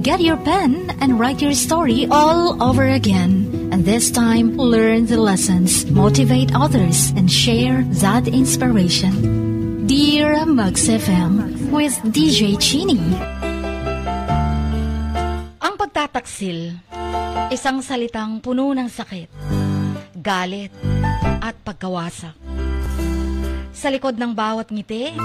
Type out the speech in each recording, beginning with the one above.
Get your pen and write your story all over again. And this time, learn the lessons, motivate others, and share that inspiration. Dear Mugs FM with DJ Chini. Ang pagtataksil, isang salitang puno ng sakit, galit, at pagkawasak. Sa likod ng bawat ngiti,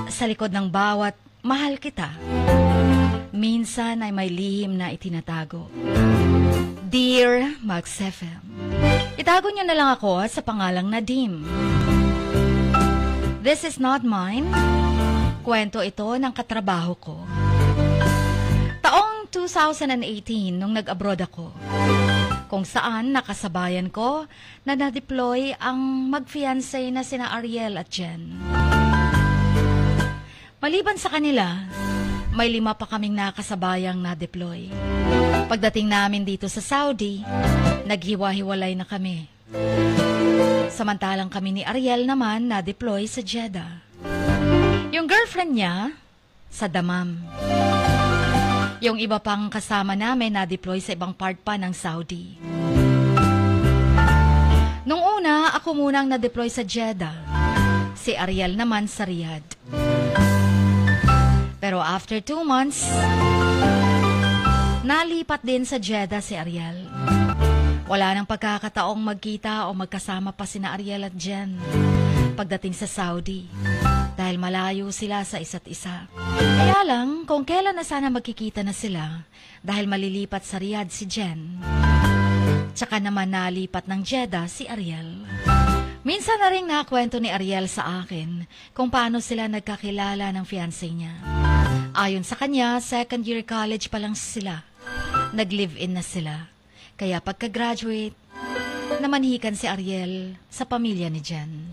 sa likod ng bawat mahal kita, minsan ay may lihim na itinatago. Dear Mugs FM, itago niyo na lang ako sa pangalang Nadim. This is not mine. Kwento ito ng katrabaho ko. Taong 2018 nung nag-abroad ako, kung saan nakasabayan ko na na-deploy ang mag-fiancé na sina Ariel at Jen. Maliban sa kanila, may 5 pa kaming nakasabayang na-deploy. Pagdating namin dito sa Saudi, naghiwa-hiwalay na kami. Samantalang kami ni Ariel naman na-deploy sa Jeddah. Yung girlfriend niya, sa Dammam. Yung iba pang kasama namin na-deploy sa ibang part pa ng Saudi. Nung una, ako munang na-deploy sa Jeddah. Si Ariel naman sa Riyadh. Pero after 2 months, nalipat din sa Jeddah si Ariel. Wala nang pagkakataong magkita o magkasama pa sina Ariel at Jen pagdating sa Saudi dahil malayo sila sa isa't isa. Kaya lang, kung kailan na sana magkikita na sila dahil malilipat sa Riyadh si Jen, tsaka naman nalipat ng Jeddah si Ariel. Minsan na rin nakwento ni Ariel sa akin kung paano sila nagkakilala ng fiancé niya. Ayon sa kanya, second year college pa lang sila. Nag-live-in na sila. Kaya pagka-graduate, namanhikan si Ariel sa pamilya ni Jen.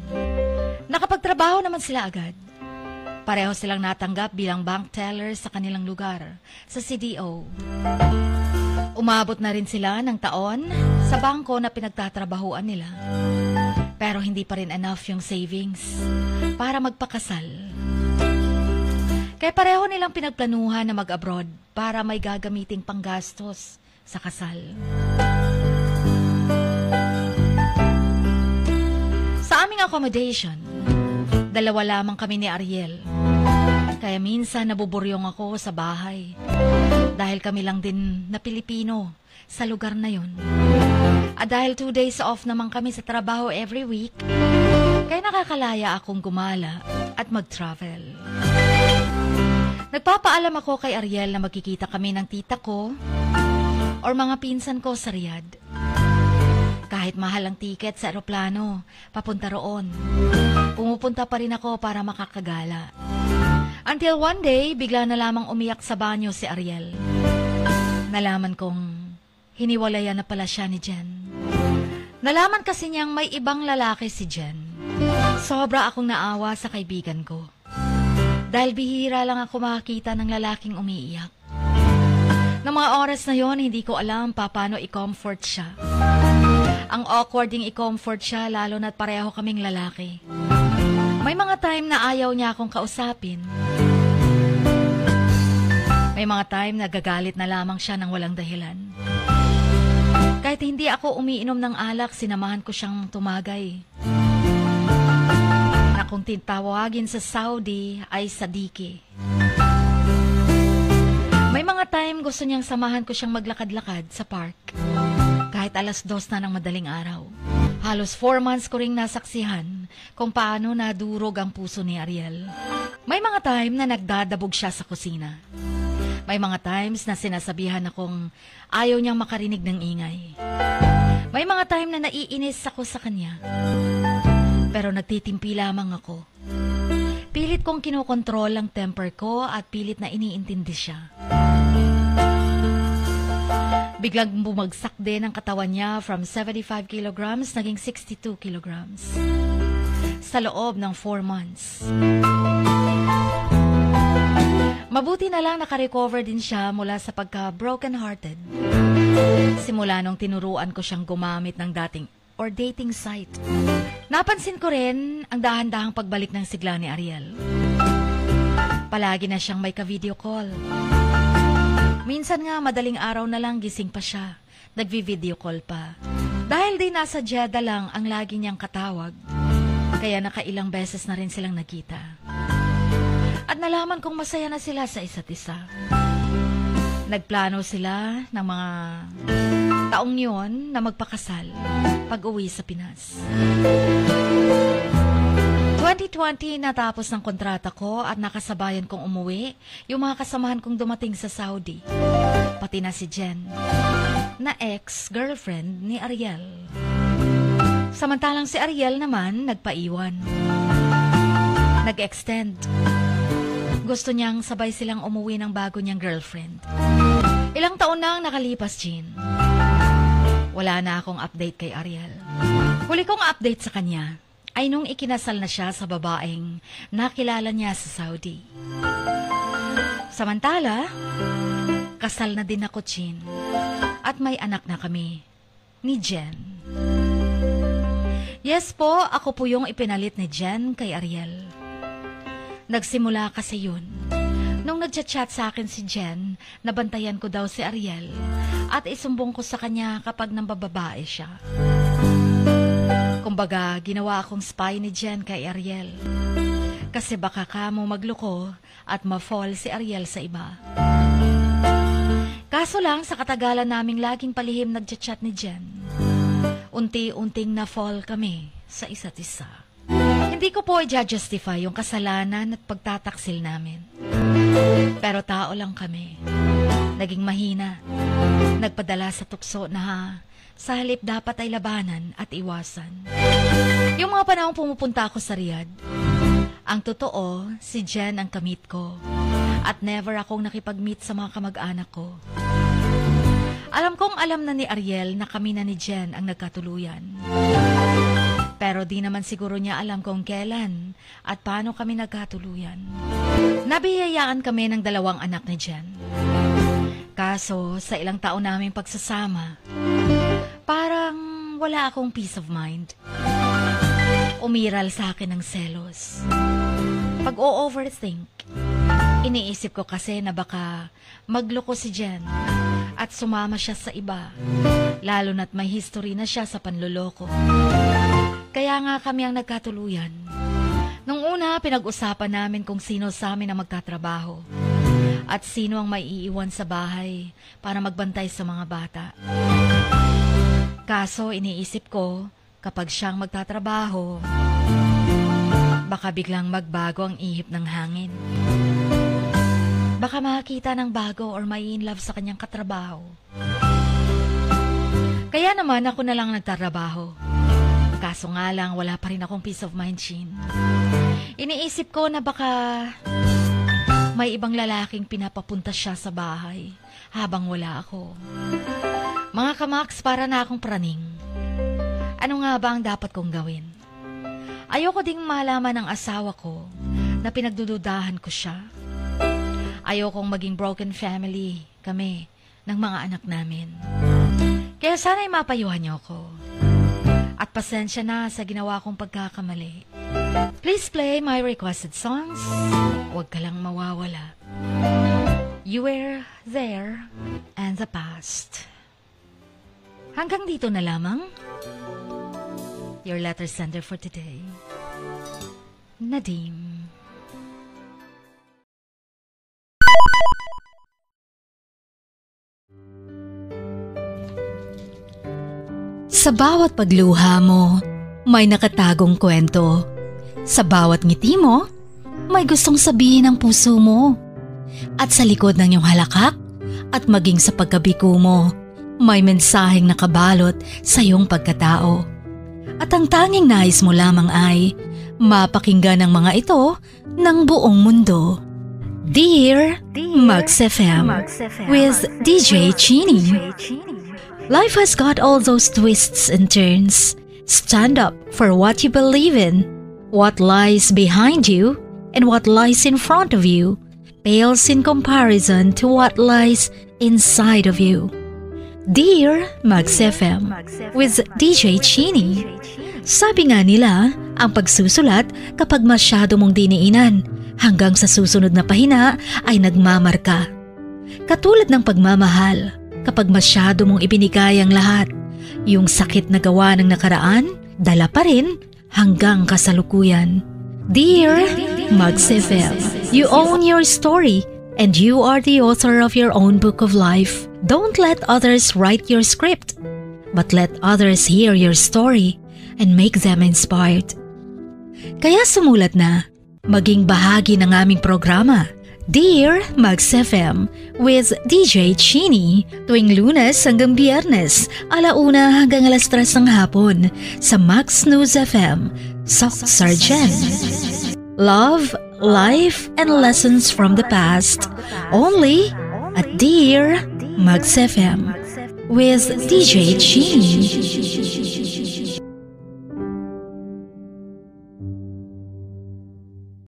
Nakapagtrabaho naman sila agad. Pareho silang natanggap bilang bank teller sa kanilang lugar, sa CDO. Umabot na rin sila ng taon sa bangko na pinagtatrabahuan nila. Pero hindi pa rin enough yung savings para magpakasal. Kaya pareho nilang pinagplanuhan na mag-abroad para may gagamiting panggastos sa kasal. Sa aming accommodation, 2 lamang kami ni Ariel. Kaya minsan nabuburyong ako sa bahay dahil kami lang din na Pilipino sa lugar na yun. At dahil 2 days off naman kami sa trabaho every week, kaya nakakalaya akong gumala at mag-travel. Nagpapaalam ako kay Ariel na magkikita kami ng tita ko or mga pinsan ko sa Riyadh. Kahit mahal ang tiket sa eroplano, papunta roon. Pumupunta pa rin ako para makakagala. Until one day, bigla na lamang umiyak sa banyo si Ariel. Nalaman kong hiniwalayan na pala siya ni Jen. Nalaman kasi niyang may ibang lalaki si Jen. Sobra akong naawa sa kaibigan ko. Dahil bihira lang ako makakita ng lalaking umiiyak. Noong mga oras na yon, hindi ko alam paano i-comfort siya. Ang awkward ding i-comfort siya, lalo na't pareho kaming lalaki. May mga time na ayaw niya akong kausapin. May mga time na gagalit na lamang siya ng walang dahilan. Kahit hindi ako umiinom ng alak, sinamahan ko siyang tumagay. Na kung titawagin sa Saudi ay Sadiki. May mga time gusto niyang samahan ko siyang maglakad-lakad sa park. Kahit 2:00 na ng madaling araw. Halos 4 months ko ring nasaksihan kung paano nadurog ang puso ni Ariel. May mga time na nagdadabog siya sa kusina. May mga times na sinasabihan akong ayaw niyang makarinig ng ingay. May mga time na naiinis ako sa kanya. Pero nagtitimpi lamang ako. Pilit kong kinokontrol ang temper ko at pilit na iniintindi siya. Biglang bumagsak din ang katawan niya from 75 kilograms naging 62 kilograms. Sa loob ng 4 months. Mabuti na lang nakarecover din siya mula sa pagka-broken-hearted. Simula nung tinuruan ko siyang gumamit ng dating site. Napansin ko rin ang dahan-dahang pagbalik ng sigla ni Ariel. Palagi na siyang may ka-video call. Minsan nga madaling araw na lang gising pa siya. Nagvi-video call pa. Dahil din nasa Jeddah lang ang lagi niyang katawag. Kaya nakailang beses na rin silang nagkita. At nalaman kong masaya na sila sa isa't isa. Nagplano sila ng mga taong yon na magpakasal pag-uwi sa Pinas. 2020 natapos ng kontrata ko at nakasabayan kong umuwi yung mga kasamahan kong dumating sa Saudi. Pati na si Jen, na ex-girlfriend ni Ariel. Samantalang si Ariel naman nagpaiwan. Nag-extend. Gusto niyang sabay silang umuwi ng bago niyang girlfriend. Ilang taon na ang nakalipas, Jean. Wala na akong update kay Ariel. Huli kong update sa kanya ay nung ikinasal na siya sa babaeng nakilala niya sa Saudi. Samantala, kasal na din ako, Chin. At may anak na kami, ni Jen. Yes po, ako po yung ipinalit ni Jen kay Ariel. Nagsimula kasi yun. Nung nagchat-chat sa akin si Jen, nabantayan ko daw si Ariel at isumbong ko sa kanya kapag nambababae siya. Kumbaga, ginawa akong spy ni Jen kay Ariel. Kasi baka kamo magloko at ma-fall si Ariel sa iba. Kaso lang, sa katagalan naming laging palihim nagchat-chat ni Jen, unti-unting na-fall kami sa isa't isa. Hindi ko po i-justify yung kasalanan at pagtataksil namin. Pero tao lang kami. Naging mahina. Nagpadala sa tukso na sa halip dapat ay labanan at iwasan. Yung mga panahong pumupunta ako sa Riyadh, ang totoo, si Jen ang kamit ko. At never akong nakipag-meet sa mga kamag-anak ko. Alam kong alam na ni Ariel na kami na ni Jen ang nagkatuluyan. Pero di naman siguro niya alam kung kailan at paano kami nagkatuluyan. Nabiyayaan kami ng 2 anak ni Jen. Kaso, sa ilang taon naming pagsasama, parang wala akong peace of mind. Umiral sa akin ng selos. Pag o-overthink, iniisip ko kasi na baka magloko si Jen at sumama siya sa iba, lalo na't may history na siya sa panloloko. Kaya nga kami ang nagkatuluyan. Nung una, pinag-usapan namin kung sino sa amin ang magtatrabaho at sino ang may iiwan sa bahay para magbantay sa mga bata. Kaso iniisip ko, kapag siyang magtatrabaho, baka biglang magbago ang ihip ng hangin. Baka makakita ng bago or may in love sa kanyang katrabaho. Kaya naman ako na lang nagtatrabaho. Kaso nga lang, wala pa rin akong peace of mind, Shin. Iniisip ko na baka may ibang lalaking pinapapunta siya sa bahay habang wala ako. Mga kamaks, para na akong praning. Ano nga ba ang dapat kong gawin? Ayoko ding malaman ng asawa ko na pinagdududahan ko siya. Ayokong maging broken family kami ng mga anak namin. Kaya sana'y mapayuhan niyo ako. At pasensya na sa ginawa kong pagkakamali. Please play my requested songs. Huwag ka lang mawawala. You Were There and the Past. Hanggang dito na lamang. Your letter sender for today, Nadim. Sa bawat pagluha mo, may nakatagong kwento. Sa bawat ngiti mo, may gustong sabihin ang puso mo. At sa likod ng iyong halakak at maging sa pagkabiko mo, may mensaheng nakabalot sa iyong pagkatao. At ang tanging nais mo lamang ay mapakinggan ang mga ito ng buong mundo. Dear Mugs FM with DJ Chini. Life has got all those twists and turns. Stand up for what you believe in. What lies behind you and what lies in front of you pales in comparison to what lies inside of you. Dear Mugs FM with DJ Chini. Sabi nga nila, ang pagsusulat kapag masyado mong diniinan hanggang sa susunod na pahina ay nagmamarka. Katulad ng pagmamahal, kapag masyado mong ibinigay ang lahat, yung sakit na gawa ng nakaraan, dala pa rin hanggang kasalukuyan. Dear Mugs FM, you own your story and you are the author of your own book of life. Don't let others write your script, but let others hear your story and make them inspired. Kaya sumulat na, maging bahagi ng aming programa, Dear Mugs FM with DJ Chini, tuwing Lunes hanggang Biyernes, 1:00 hanggang 3:00 ng hapon sa Max News FM, Sock Sargent. Love, life, and lessons from the past, only at Dear Mugs FM with DJ Chini.